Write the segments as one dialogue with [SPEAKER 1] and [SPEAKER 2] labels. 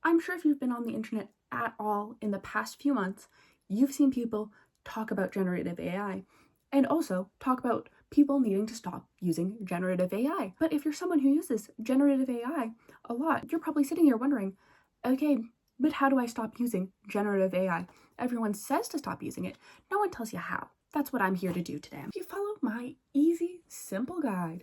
[SPEAKER 1] I'm sure if you've been on the internet at all in the past few months, you've seen people talk about generative AI and also talk about people needing to stop using generative AI. But if you're someone who uses generative AI a lot, you're probably sitting here wondering, okay, but how do I stop using generative AI? Everyone says to stop using it. No one tells you how. That's what I'm here to do today. If you follow my easy, simple guide,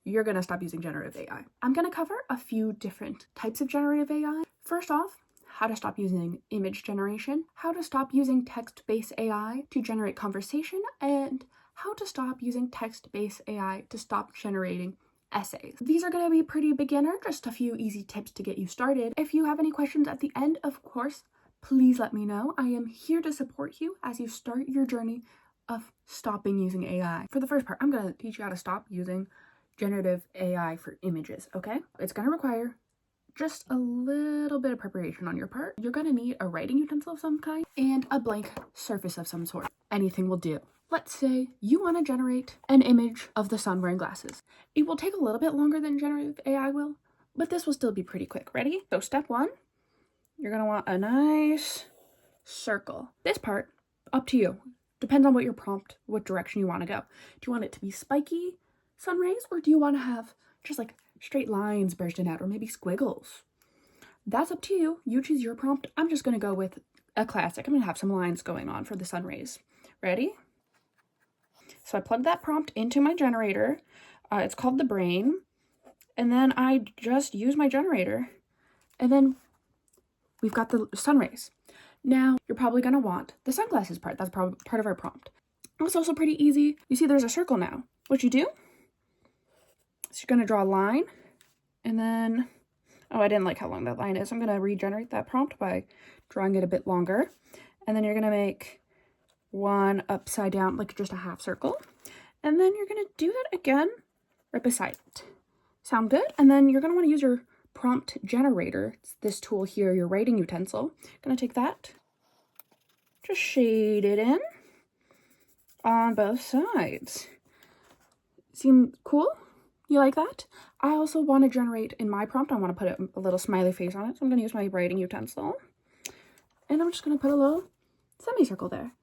[SPEAKER 1] you're gonna stop using generative AI. I'm gonna cover a few different types of generative AI. First off, how to stop using image generation, how to stop using text-based AI to generate conversation, and how to stop using text-based AI to stop generating essays. These are gonna be pretty beginner, just a few easy tips to get you started. If you have any questions at the end, of course, please let me know. I am here to support you as you start your journey of stopping using AI. For the first part, I'm gonna teach you how to stop using generative AI for images, okay? It's gonna require just a little bit of preparation on your part. You're gonna need a writing utensil of some kind and a blank surface of some sort. Anything will do. Let's say you want to generate an image of the sun wearing glasses. It will take a little bit longer than generative AI will, but this will still be pretty quick. Ready? So step one, you're gonna want a nice circle. This part, up to you. Depends on what your prompt, what direction you want to go. Do you want it to be spiky sun rays, or do you want to have just like straight lines bursting out, or maybe squiggles? That's up to you. You choose your prompt. I'm just going to go with a classic. I'm going to have some lines going on for the sun rays. Ready? So I plugged that prompt into my generator. It's called the brain. And then I just use my generator. And then we've got the sun rays. Now, you're probably going to want the sunglasses part. That's probably part of our prompt. It's also pretty easy. You see there's a circle now. What you do? So you're going to draw a line, and then, oh, I didn't like how long that line is. I'm going to regenerate that prompt by drawing it a bit longer. And then you're going to make one upside down, like just a half circle. And then you're going to do that again right beside it. Sound good? And then you're going to want to use your prompt generator. It's this tool here, your writing utensil. Going to take that, just shade it in on both sides. Seem cool? You like that? I also want to generate in my prompt, I want to put a little smiley face on it. So I'm going to use my writing utensil. And I'm just going to put a little semicircle there.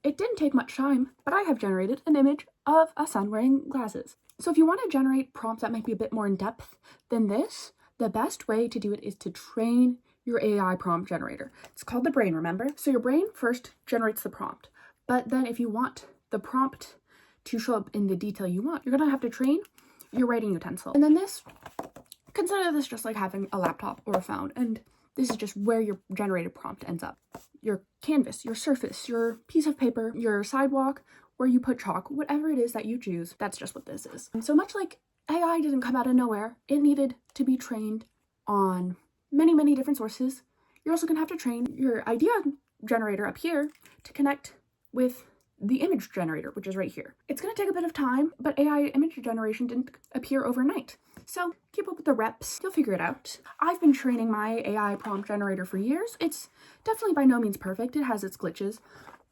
[SPEAKER 1] It didn't take much time, but I have generated an image of a sun wearing glasses. So if you want to generate prompts that might be a bit more in depth than this, the best way to do it is to train your AI prompt generator. It's called the brain, remember? So your brain first generates the prompt. But then if you want the prompt to show up in the detail you want, you're going to have to train your writing utensil. And then consider this just like having a laptop or a phone, and this is just where your generated prompt ends up. Your canvas, your surface, your piece of paper, your sidewalk, where you put chalk, whatever it is that you choose, that's just what this is. And so much like AI didn't come out of nowhere, it needed to be trained on many, many different sources. You're also gonna have to train your idea generator up here to connect with the image generator, which is right here. It's going to take a bit of time, but AI image generation didn't appear overnight. So keep up with the reps, you'll figure it out. I've been training my AI prompt generator for years. It's definitely by no means perfect. It has its glitches,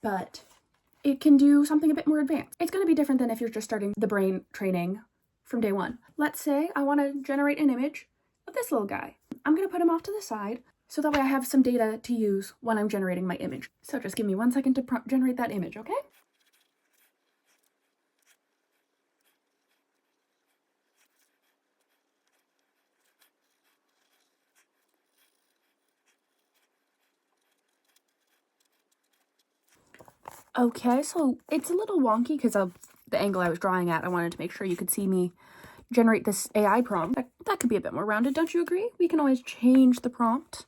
[SPEAKER 1] but it can do something a bit more advanced. It's going to be different than if you're just starting the brain training from day one. Let's say I want to generate an image of this little guy. I'm going to put him off to the side, so that way I have some data to use when I'm generating my image. So just give me 1 second to generate that image, okay? Okay, so it's a little wonky because of the angle I was drawing at. I wanted to make sure you could see me generate this AI prompt. That could be a bit more rounded, don't you agree? We can always change the prompt.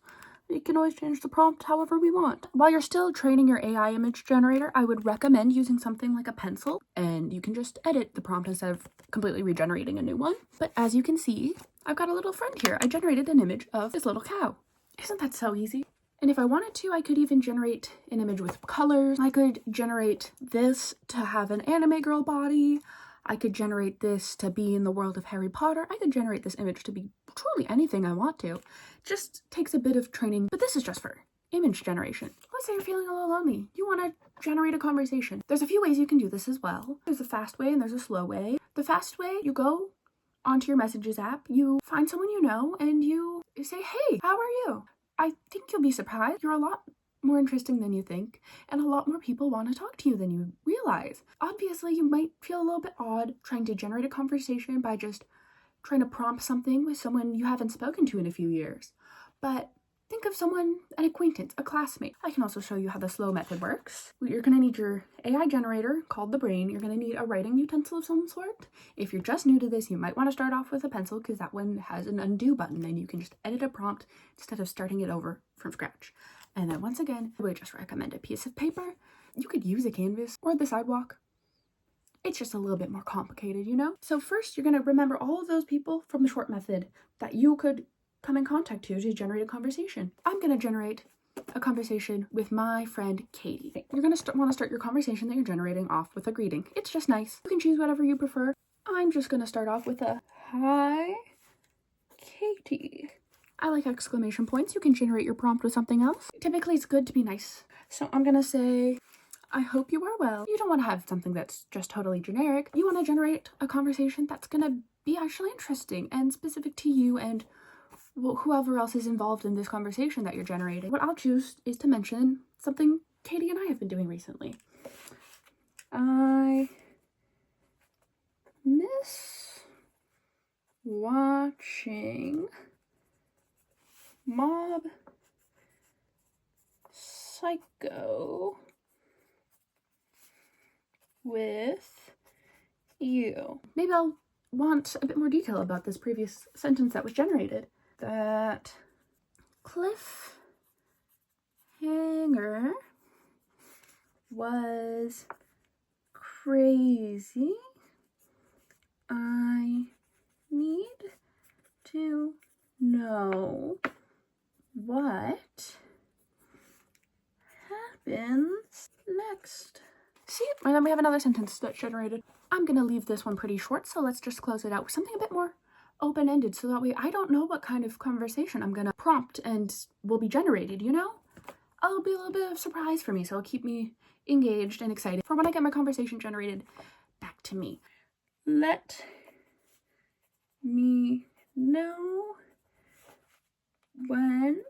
[SPEAKER 1] We can always change the prompt however we want. While you're still training your AI image generator, I would recommend using something like a pencil, and you can just edit the prompt instead of completely regenerating a new one. But as you can see, I've got a little friend here. I generated an image of this little cow. Isn't that so easy? And if I wanted to, I could even generate an image with colors. I could generate this to have an anime girl body. I could generate this to be in the world of Harry Potter. I could generate this image to be truly anything I want to. It just takes a bit of training, but this is just for image generation. Let's say you're feeling a little lonely. You want to generate a conversation. There's a few ways you can do this as well. There's a fast way and there's a slow way. The fast way, you go onto your messages app, you find someone you know, and you say, hey, how are you? I think you'll be surprised. You're a lot more interesting than you think, and a lot more people want to talk to you than you realize. Obviously, you might feel a little bit odd trying to generate a conversation by just trying to prompt something with someone you haven't spoken to in a few years. But think of someone, an acquaintance, a classmate. I can also show you how the slow method works. You're going to need your AI generator called the brain. You're going to need a writing utensil of some sort. If you're just new to this, you might want to start off with a pencil because that one has an undo button and you can just edit a prompt instead of starting it over from scratch. And then once again, I would just recommend a piece of paper. You could use a canvas or the sidewalk. It's just a little bit more complicated, you know? So first, you're going to remember all of those people from the short method that you could come in contact to generate a conversation. I'm going to generate a conversation with my friend Katie. You're going to want to start your conversation that you're generating off with a greeting. It's just nice. You can choose whatever you prefer. I'm just going to start off with a hi, Katie. I like exclamation points. You can generate your prompt with something else. Typically, it's good to be nice. So I'm going to say, I hope you are well. You don't want to have something that's just totally generic. You want to generate a conversation that's going to be actually interesting and specific to you and whoever else is involved in this conversation that you're generating. What I'll choose is to mention something Katie and I have been doing recently. I miss watching Mob Psycho with you. Maybe I'll want a bit more detail about this previous sentence that was generated. That cliffhanger was crazy. I need to know what happens next. See, and then we have another sentence that's generated. I'm gonna leave this one pretty short, so let's just close it out with something a bit more open-ended, so that way I don't know what kind of conversation I'm gonna prompt and will be generated, you know? It'll be a little bit of a surprise for me, so it'll keep me engaged and excited for when I get my conversation generated back to me. Let me know when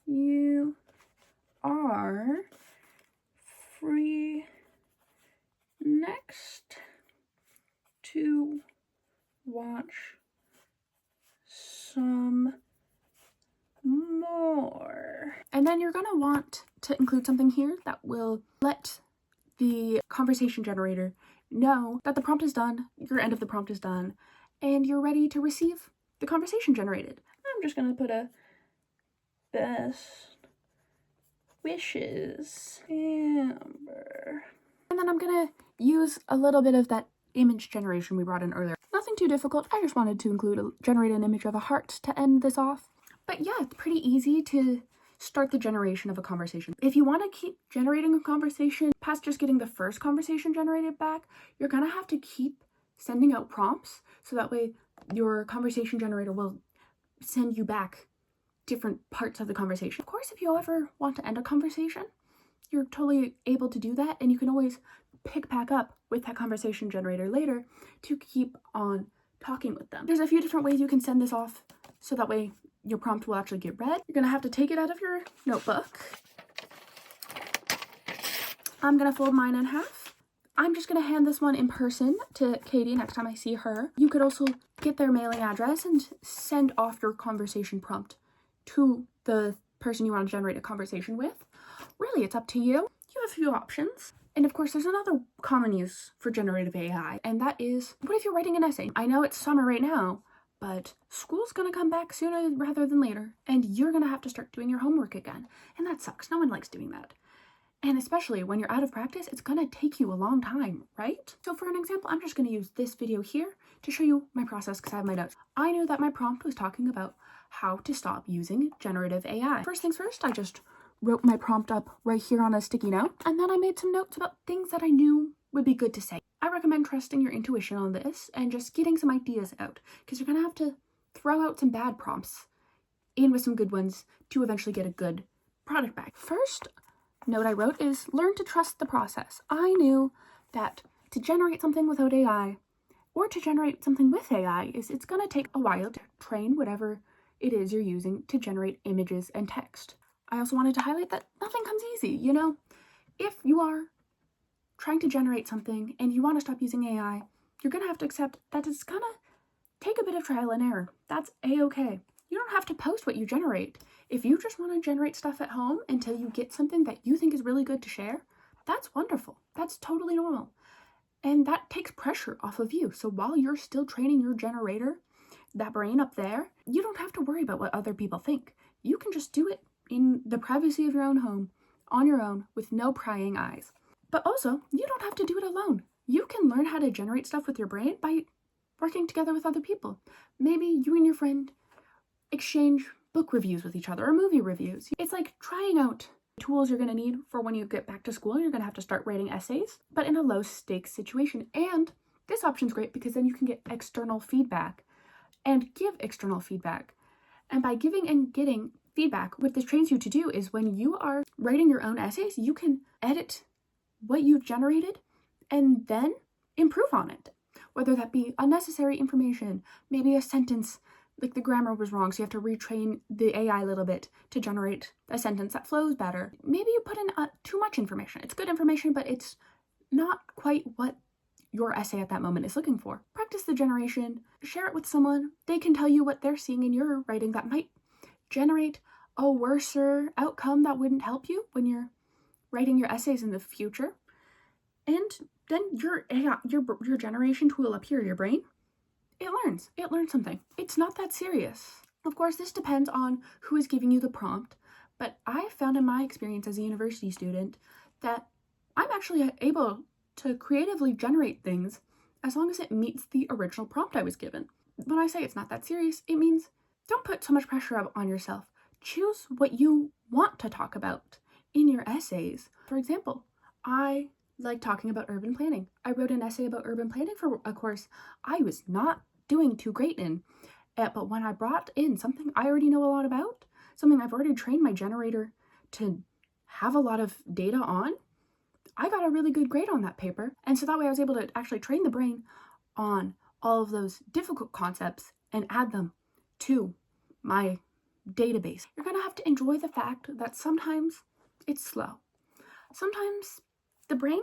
[SPEAKER 1] you are free next to watch some more. And then you're gonna want to include something here that will let the conversation generator know that the prompt is done, your end of the prompt is done, and you're ready to receive the conversation generated. I'm just gonna put a best wishes, Amber. And then I'm gonna use a little bit of that image generation we brought in earlier. Nothing too difficult. I just wanted to generate an image of a heart to end this off. But yeah, it's pretty easy to start the generation of a conversation. If you want to keep generating a conversation past just getting the first conversation generated back, you're gonna have to keep sending out prompts so that way your conversation generator will send you back different parts of the conversation. Of course, if you ever want to end a conversation, you're totally able to do that, and you can always pick back up with that conversation generator later to keep on talking with them. There's a few different ways you can send this off so that way your prompt will actually get read. You're gonna have to take it out of your notebook. I'm gonna fold mine in half. I'm just gonna hand this one in person to Katie next time I see her. You could also get their mailing address and send off your conversation prompt to the person you want to generate a conversation with. Really, it's up to you. You have a few options. And of course, there's another common use for generative AI, and that is, what if you're writing an essay? I know it's summer right now, but school's gonna come back sooner rather than later, and you're gonna have to start doing your homework again. And that sucks. No one likes doing that. And especially when you're out of practice, it's gonna take you a long time, right? So for an example, I'm just gonna use this video here to show you my process because I have my notes. I knew that my prompt was talking about how to stop using generative AI. First things first, I just wrote my prompt up right here on a sticky note, and then I made some notes about things that I knew would be good to say. I recommend trusting your intuition on this and just getting some ideas out, because you're gonna have to throw out some bad prompts in with some good ones to eventually get a good product back. First note I wrote is learn to trust the process. I knew that to generate something without AI or to generate something with AI it's gonna take a while to train whatever it is you're using to generate images and text. I also wanted to highlight that nothing comes easy, you know? If you are trying to generate something and you want to stop using AI, you're going to have to accept that it's going to take a bit of trial and error. That's a-okay. You don't have to post what you generate. If you just want to generate stuff at home until you get something that you think is really good to share, that's wonderful. That's totally normal. And that takes pressure off of you. So while you're still training your generator, that brain up there, you don't have to worry about what other people think. You can just do it in the privacy of your own home, on your own, with no prying eyes. But also, you don't have to do it alone. You can learn how to generate stuff with your brain by working together with other people. Maybe you and your friend exchange book reviews with each other or movie reviews. It's like trying out tools you're going to need for when you get back to school. You're going to have to start writing essays, but in a low stakes situation. And this option's great because then you can get external feedback and give external feedback. And by giving and getting feedback, what this trains you to do is when you are writing your own essays, you can edit what you've generated and then improve on it. Whether that be unnecessary information, maybe a sentence, like the grammar was wrong, so you have to retrain the AI a little bit to generate a sentence that flows better. Maybe you put in too much information. It's good information, but it's not quite what your essay at that moment is looking for. Practice the generation, share it with someone. They can tell you what they're seeing in your writing that might generate a worser outcome that wouldn't help you when you're writing your essays in the future. And then your generation tool up here, your brain, it learns something. It's not that serious. Of course, this depends on who is giving you the prompt, but I found in my experience as a university student that I'm actually able to creatively generate things as long as it meets the original prompt I was given. When I say it's not that serious, it means don't put so much pressure on yourself. Choose what you want to talk about in your essays. For example, I like talking about urban planning. I wrote an essay about urban planning for a course I was not doing too great in. But when I brought in something I already know a lot about, something I've already trained my generator to have a lot of data on, I got a really good grade on that paper. And so that way I was able to actually train the brain on all of those difficult concepts and add them to my database. You're going to have to enjoy the fact that sometimes it's slow. Sometimes the brain,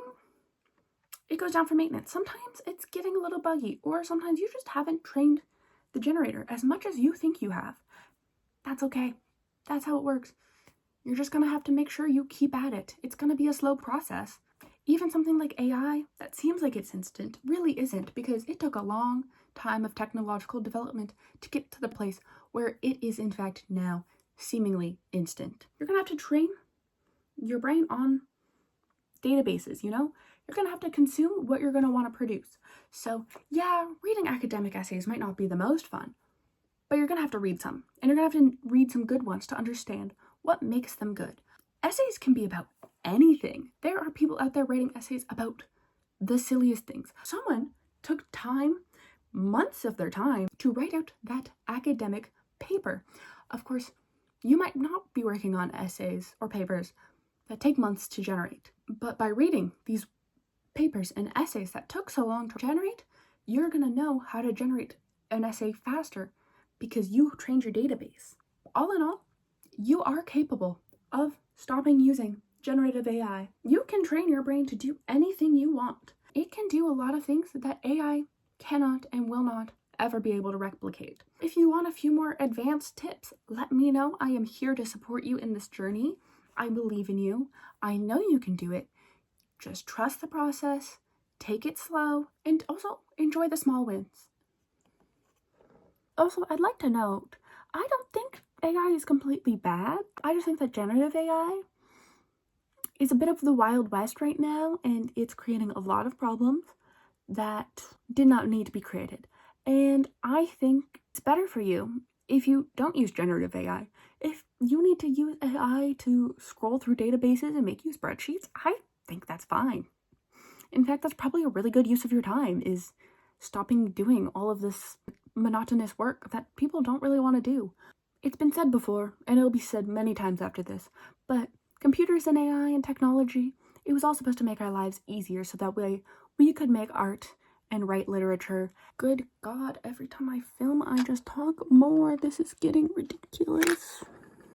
[SPEAKER 1] it goes down for maintenance. Sometimes it's getting a little buggy, or sometimes you just haven't trained the generator as much as you think you have. That's okay. That's how it works. You're just going to have to make sure you keep at it. It's going to be a slow process. Even something like AI that seems like it's instant really isn't, because it took a long time of technological development to get to the place where it is in fact now seemingly instant. You're going to have to train your brain on databases, you know? You're going to have to consume what you're going to want to produce. So yeah, reading academic essays might not be the most fun, but you're going to have to read some. And you're going to have to read some good ones to understand what makes them good. Essays can be about anything. There are people out there writing essays about the silliest things. Someone took time, months of their time, to write out that academic paper. Of course, you might not be working on essays or papers that take months to generate, but by reading these papers and essays that took so long to generate, you're going to know how to generate an essay faster because you trained your database. All in all, you are capable of stopping using generative AI. You can train your brain to do anything you want. It can do a lot of things that AI cannot and will not ever be able to replicate. If you want a few more advanced tips, let me know. I am here to support you in this journey. I believe in you. I know you can do it. Just trust the process, take it slow, and also enjoy the small wins. Also, I'd like to note, I don't think AI is completely bad. I just think that generative AI is a bit of the Wild West right now, and it's creating a lot of problems that did not need to be created. And I think it's better for you if you don't use generative AI. If you need to use AI to scroll through databases and make you spreadsheets, I think that's fine. In fact, that's probably a really good use of your time, is stopping doing all of this monotonous work that people don't really want to do. It's been said before, and it'll be said many times after this, but computers and AI and technology, it was all supposed to make our lives easier so that way we could make art and write literature. Good God, every time I film, I just talk more. This is getting ridiculous.